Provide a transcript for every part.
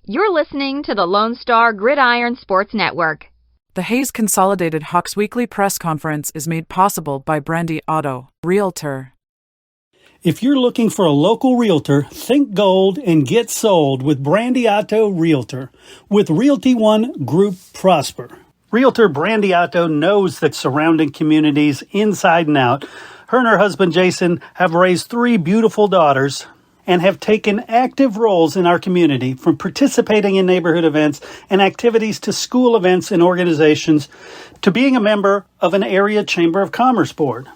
You're listening to the Lone Star Gridiron Sports Network. The Hays Consolidated Hawks weekly press conference is made possible by Brandee, Otto, Realtor. If you're looking for a local realtor, think gold and get sold with Brandee Otto Realtor. With Realty One Group Prosper. Realtor Brandee Otto knows the surrounding communities inside and out. Her and her husband Jason have raised 3 beautiful daughters and have taken active roles in our community, from participating in neighborhood events and activities to school events and organizations to being a member of an area chamber of commerce board.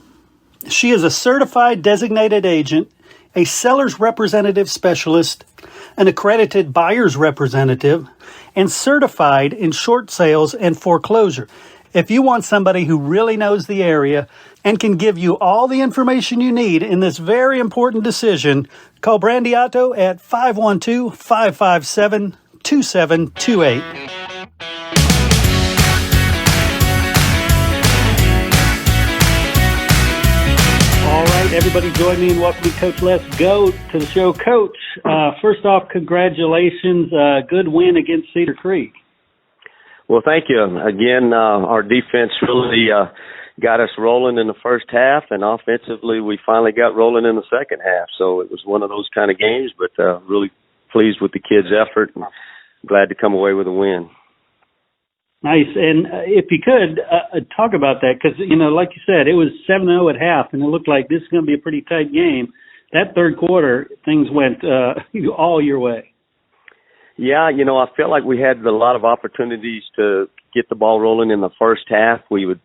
She is a certified designated agent, a seller's representative specialist, an accredited buyer's representative, and certified in short sales and foreclosure. If you want somebody who really knows the area and can give you all the information you need in this very important decision, call Brandee Otto at 512-557-2728. All right, everybody join me in welcoming Coach Les Goad to the show. Coach, first off, congratulations. Good win against Cedar Creek. Well, thank you. Again, our defense really got us rolling in the first half, and offensively we finally got rolling in the second half. So it was one of those kind of games, but really pleased with the kids' effort and glad to come away with a win. Nice. And if you could, talk about that, because, you know, like you said, it was 7-0 at half, and it looked like this is going to be a pretty tight game. That third quarter, things went all your way. Yeah, you know, I felt like we had a lot of opportunities to get the ball rolling in the first half. We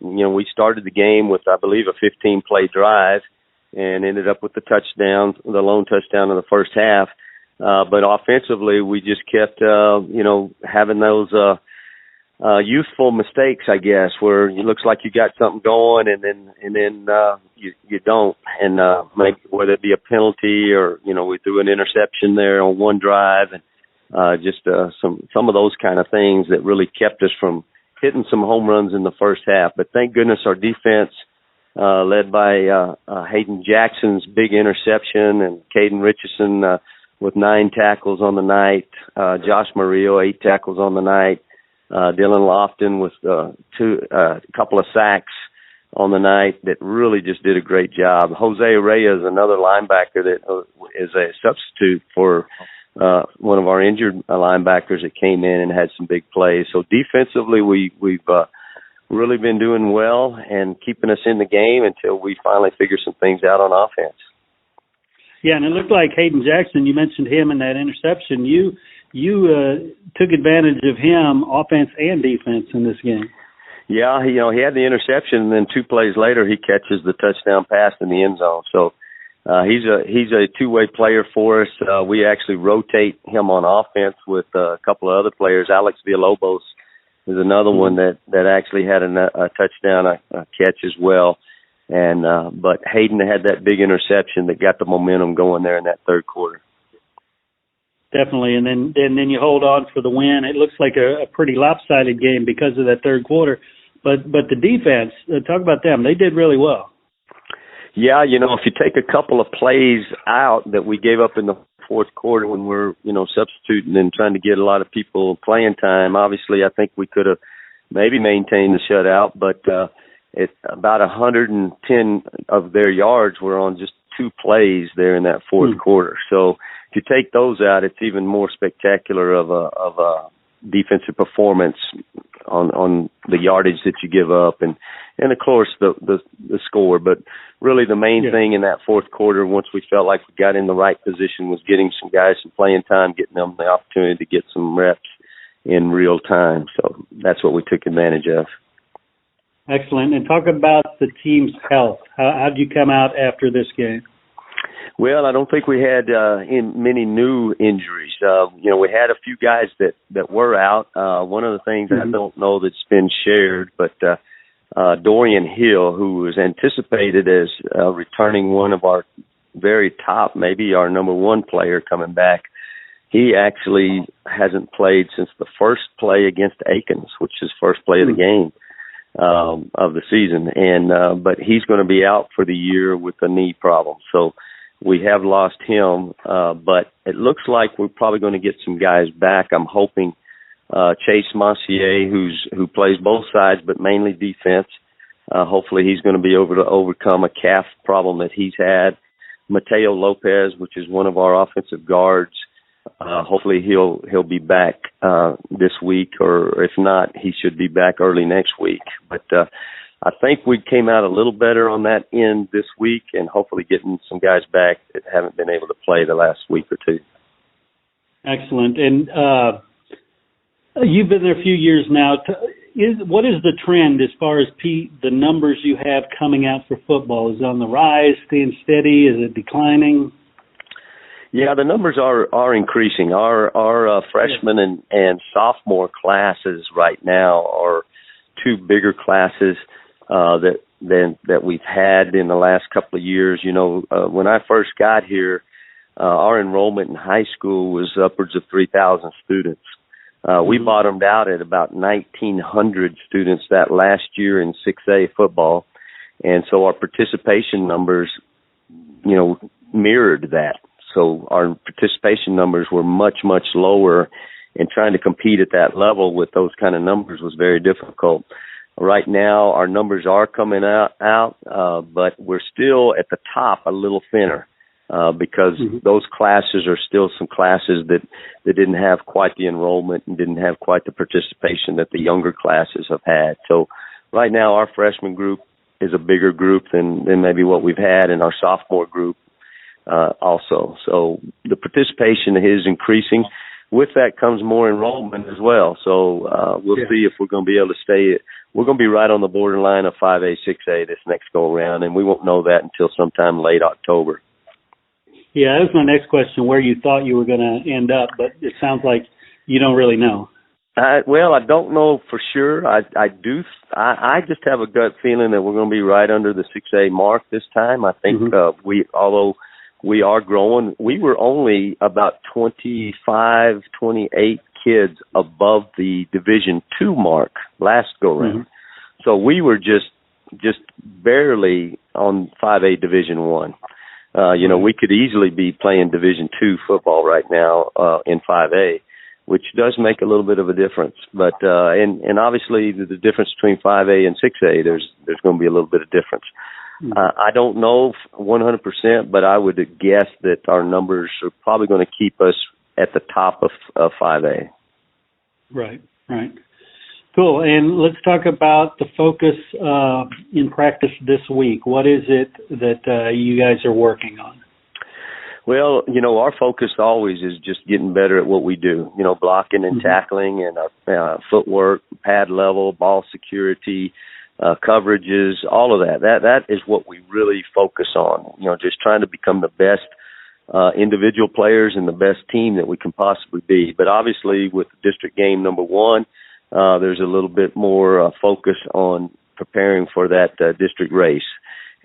started the game with, I believe, a 15-play drive and ended up with the lone touchdown in the first half. But offensively, we just kept, having those youthful mistakes, I guess, where it looks like you got something going and then you don't. And maybe whether it be a penalty or, we threw an interception there on one drive, and some of those kind of things that really kept us from hitting some home runs in the first half. But thank goodness our defense, led by Hayden Jackson's big interception and Caden Richardson with 9 tackles on the night, Josh Murillo 8 tackles on the night, Dylan Lofton with a couple of sacks on the night that really just did a great job. Jose Araya is another linebacker that is a substitute for one of our injured linebackers that came in and had some big plays. So defensively, we've really been doing well and keeping us in the game until we finally figure some things out on offense. Yeah, and it looked like Hayden Jackson, you mentioned him in that interception. You took advantage of him, offense and defense, in this game. Yeah, he had the interception, and then 2 plays later he catches the touchdown pass in the end zone. So he's a two-way player for us. We actually rotate him on offense with a couple of other players. Alex Villalobos is another one that actually had a touchdown catch as well. And but Hayden had that big interception that got the momentum going there in that third quarter. Definitely, and then you hold on for the win. It looks like a pretty lopsided game because of that third quarter. But the defense, talk about them. They did really well. Yeah, if you take a couple of plays out that we gave up in the fourth quarter when we're, substituting and trying to get a lot of people playing time, obviously I think we could have maybe maintained the shutout, but it's about 110 of their yards were on just 2 plays there in that fourth quarter. So if you take those out, it's even more spectacular of a defensive performance on the yardage that you give up and of course the score. But really the main thing in that fourth quarter, once we felt like we got in the right position, was getting some guys some playing time, getting them the opportunity to get some reps in real time. So that's what we took advantage of. Excellent. And talk about the team's health. How did you come out after this game? Well, I don't think we had many new injuries. We had a few guys that were out. One of the things I don't know that's been shared, but Dorian Hill, who was anticipated as returning one of our very top, maybe our number 1 player coming back, he actually hasn't played since the first play against Aikens, which is first play of the game of the season. And but he's going to be out for the year with a knee problem. So we have lost him, but it looks like we're probably going to get some guys back. I'm hoping Chase Massier, who plays both sides but mainly defense. Hopefully he's going to be able to overcome a calf problem that he's had. Mateo Lopez, which is one of our offensive guards, hopefully he'll be back this week, or if not, he should be back early next week. But I think we came out a little better on that end this week, and hopefully getting some guys back that haven't been able to play the last week or two. Excellent. And you've been there a few years now. What is the trend as far as the numbers you have coming out for football? Is it on the rise, staying steady? Is it declining? Yeah, the numbers are increasing. Our freshman and sophomore classes right now are two bigger classes that we've had in the last couple of years. You know, when I first got here, our enrollment in high school was upwards of 3,000 students. We bottomed out at about 1,900 students that last year in 6A football, and so our participation numbers, you know, mirrored that. So our participation numbers were much, much lower, and trying to compete at that level with those kind of numbers was very difficult. Right now, our numbers are coming out, but we're still at the top a little thinner. Because those classes are still some classes that didn't have quite the enrollment and didn't have quite the participation that the younger classes have had. So right now our freshman group is a bigger group than maybe what we've had, and our sophomore group also. So the participation is increasing. With that comes more enrollment as well. So we'll see if we're going to be able to stay. We're going to be right on the borderline of 5A, 6A this next go-around, and we won't know that until sometime late October. Yeah, that was my next question, where you thought you were going to end up, but it sounds like you don't really know. Well, I don't know for sure. I just have a gut feeling that we're going to be right under the 6A mark this time. I think although we are growing, we were only about 25, 28 kids above the Division II mark last go-round. So we were just barely on 5A Division I. You know, we could easily be playing Division II football right now in 5A, which does make a little bit of a difference. But and obviously the difference between 5A and 6A, there's going to be a little bit of difference. I don't know 100%, but I would guess that our numbers are probably going to keep us at the top of 5A. Right. Cool. And let's talk about the focus in practice this week. What is it that you guys are working on? Well, you know, our focus always is just getting better at what we do, you know, blocking and tackling and our footwork, pad level, ball security, coverages, all of that. That is what we really focus on, you know, just trying to become the best individual players and the best team that we can possibly be. But obviously with district game number 1, there's a little bit more focus on preparing for that district race.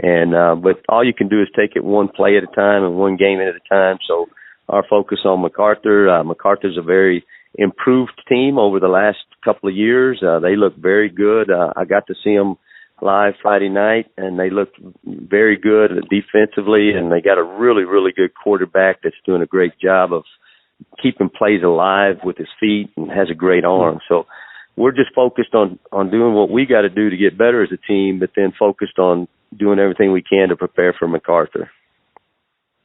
And but all you can do is take it one play at a time and one game at a time. So our focus on MacArthur. MacArthur's a very improved team over the last couple of years. They look very good. I got to see them live Friday night, and they looked very good defensively, and they got a really, really good quarterback that's doing a great job of keeping plays alive with his feet and has a great arm. So we're just focused on doing what we got to do to get better as a team, but then focused on doing everything we can to prepare for MacArthur.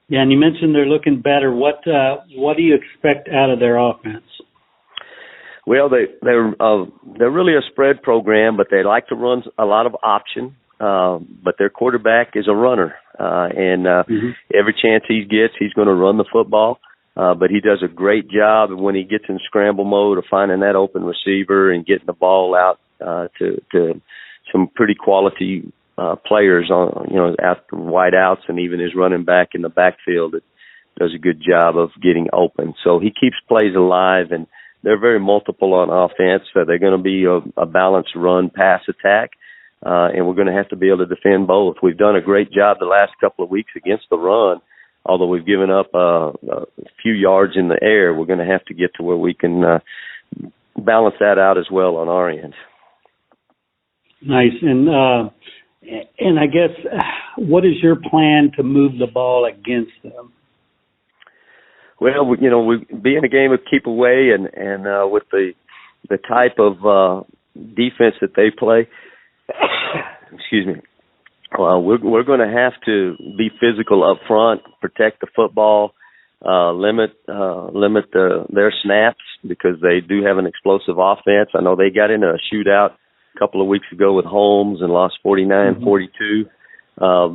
Yeah, and you mentioned they're looking better. What do you expect out of their offense? Well, they're really a spread program, but they like to run a lot of option. But their quarterback is a runner, and every chance he gets, he's going to run the football. But he does a great job when he gets in scramble mode of finding that open receiver and getting the ball out to some pretty quality players on, you know, after wide outs, and even his running back in the backfield that does a good job of getting open. So he keeps plays alive, and they're very multiple on offense. So they're going to be a balanced run pass attack, and we're going to have to be able to defend both. We've done a great job the last couple of weeks against the run. Although we've given up a few yards in the air, we're going to have to get to where we can balance that out as well on our end. Nice. And I guess what is your plan to move the ball against them? Well, we being a game of keep away and with the type of defense that they play, excuse me, we're going to have to be physical up front, protect the football, limit their snaps because they do have an explosive offense. I know they got into a shootout a couple of weeks ago with Holmes and lost 49-42.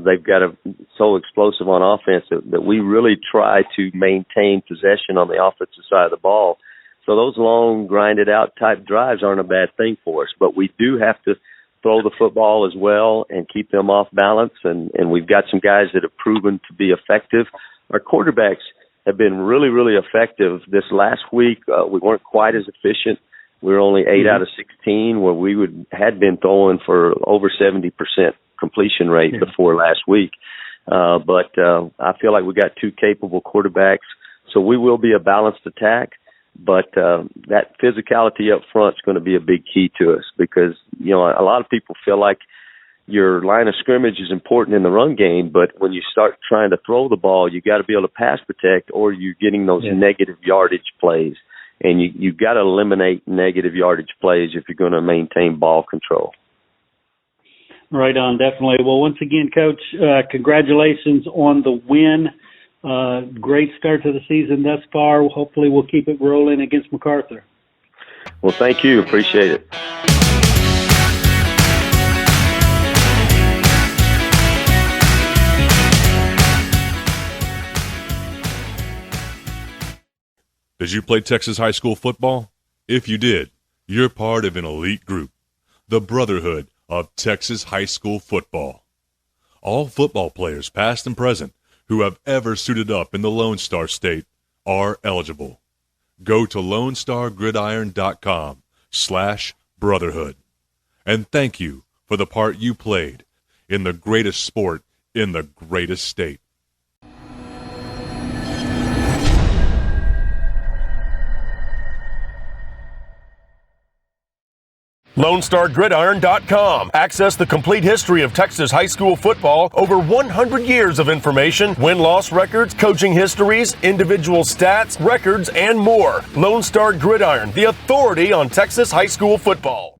They've got so explosive on offense that we really try to maintain possession on the offensive side of the ball. So those long, grinded-out type drives aren't a bad thing for us. But we do have to throw the football as well and keep them off balance. And we've got some guys that have proven to be effective. Our quarterbacks have been really, really effective. This last week, we weren't quite as efficient. We were only 8 out of 16, where we had been throwing for over 70% completion rate before last week. But I feel like we got two capable quarterbacks, so we will be a balanced attack. But that physicality up front is going to be a big key to us because, a lot of people feel like your line of scrimmage is important in the run game, but when you start trying to throw the ball, you got to be able to pass protect or you're getting those negative yardage plays. And you got to eliminate negative yardage plays if you're going to maintain ball control. Right on, definitely. Well, once again, Coach, congratulations on the win. Great start to the season thus far. Hopefully we'll keep it rolling against MacArthur. Well, thank you. Appreciate it. Did you play Texas high school football? If you did, you're part of an elite group, the Brotherhood of Texas high school football. All football players, past and present, who have ever suited up in the Lone Star State are eligible. Go to LoneStarGridiron.com/brotherhood. And thank you for the part you played in the greatest sport in the greatest state. LoneStarGridiron.com. Access the complete history of Texas high school football, over 100 years of information, win-loss records, coaching histories, individual stats, records, and more. Lone Star Gridiron, the authority on Texas high school football.